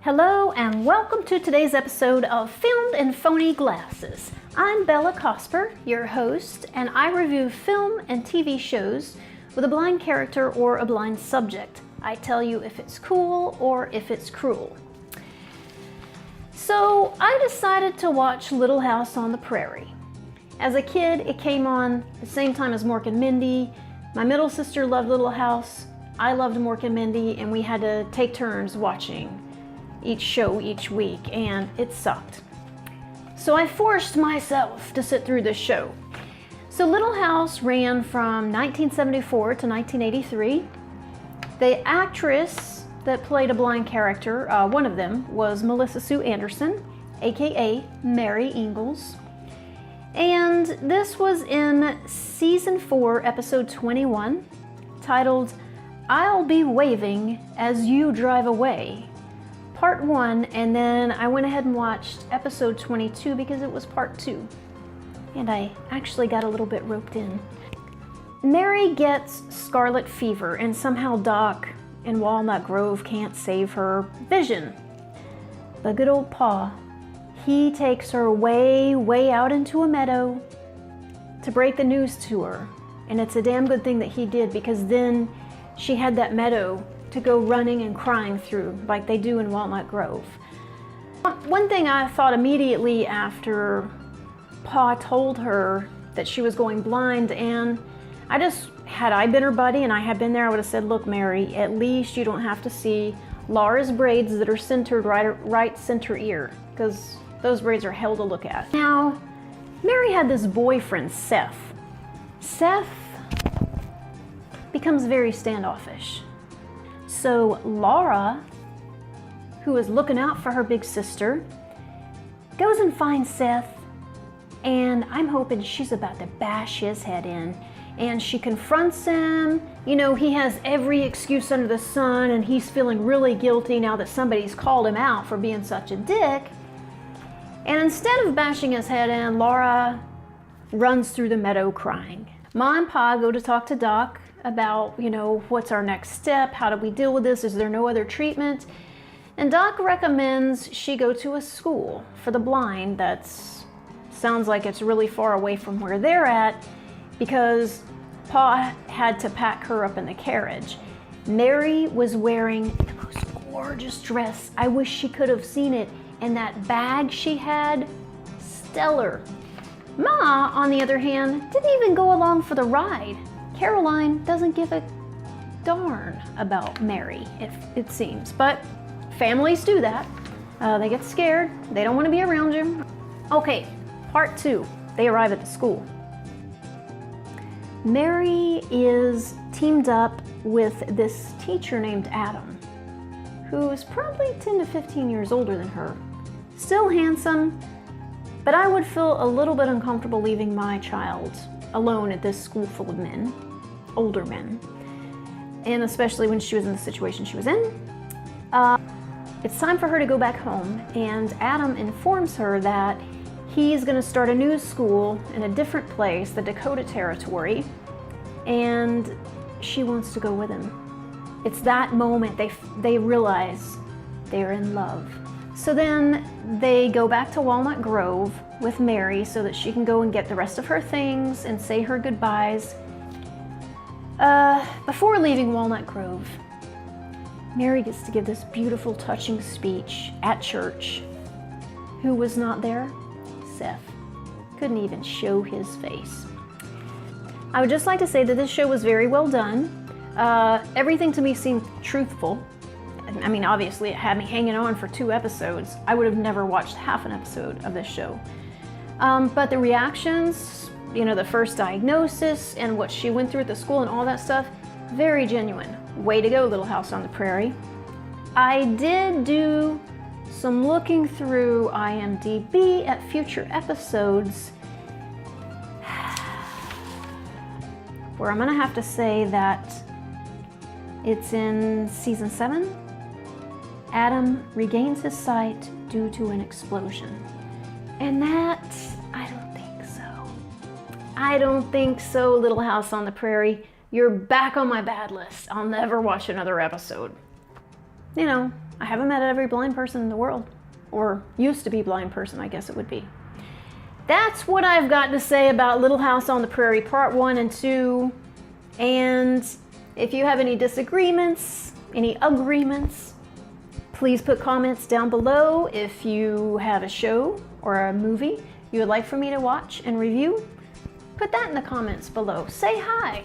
Hello and welcome to today's episode of Filmed in Phoney Glasses. I'm Bella Cosper, your host, and I review film and TV shows with a blind character or a blind subject. I tell you if it's cool or if it's cruel. So I decided to watch Little House on the Prairie. As a kid, it came on the same time as Mork and Mindy. My middle sister loved Little House. I loved Mork and Mindy, and we had to take turns watching each show each week, and it sucked. So I forced myself to sit through this show. So Little House ran from 1974 to 1983. The actress that played a blind character, one of them, was Melissa Sue Anderson, aka Mary Ingalls. And this was in season 4, episode 21, titled, "I'll Be Waving as You Drive Away," part 1, and then I went ahead and watched episode 22 because it was part 2. And I actually got a little bit roped in. Mary gets scarlet fever, and somehow Doc in Walnut Grove can't save her vision. But good old Pa, he takes her way out into a meadow to break the news to her. And it's a damn good thing that he did, because then she had that meadow to go running and crying through like they do in Walnut Grove. One thing I thought immediately after Pa told her that she was going blind, and had I been her buddy and I had been there, I would have said, "Look, Mary, at least you don't have to see Laura's braids that are centered right center ear, because those braids are hell to look at." Now, Mary had this boyfriend, Seth. Seth becomes very standoffish. So Laura, who is looking out for her big sister, goes and finds Seth, and I'm hoping she's about to bash his head in. And she confronts him. You know, he has every excuse under the sun, and he's feeling really guilty now that somebody's called him out for being such a dick. And instead of bashing his head in, Laura runs through the meadow crying. Ma and Pa go to talk to Doc about, what's our next step? How do we deal with this? Is there no other treatment? And Doc recommends she go to a school for the blind sounds like it's really far away from where they're at, because Pa had to pack her up in the carriage. Mary was wearing the most gorgeous dress. I wish she could have seen it. And that bag she had, stellar. Ma, on the other hand, didn't even go along for the ride. Caroline doesn't give a darn about Mary, it seems. But families do that. They get scared. They don't want to be around you. Okay, part 2. They arrive at the school. Mary is teamed up with this teacher named Adam, who is probably 10 to 15 years older than her. Still handsome, but I would feel a little bit uncomfortable leaving my child alone at this school full of men, older men, and especially when she was in the situation she was in. It's time for her to go back home, and Adam informs her that he's going to start a new school in a different place, the Dakota Territory, and she wants to go with him. It's that moment they realize they're in love. So then they go back to Walnut Grove with Mary so that she can go and get the rest of her things and say her goodbyes. Before leaving Walnut Grove, Mary gets to give this beautiful, touching speech at church. Who was not there? Seth. Couldn't even show his face. I would just like to say that this show was very well done. Everything to me seemed truthful. I mean, obviously it had me hanging on for 2 episodes. I would have never watched half an episode of this show. But the reactions, the first diagnosis and what she went through at the school and all that stuff, very genuine. Way to go, Little House on the Prairie. I did do some looking through IMDb at future episodes, where I'm gonna have to say that it's in season 7. Adam regains his sight due to an explosion. And that, I don't think so, Little House on the Prairie. You're back on my bad list. I'll never watch another episode. I haven't met every blind person in the world, or used to be blind person, I guess it would be. That's what I've got to say about Little House on the Prairie Part 1 and 2. And if you have any disagreements, any agreements, please put comments down below. If you have a show or a movie you would like for me to watch and review, put that in the comments below. Say hi.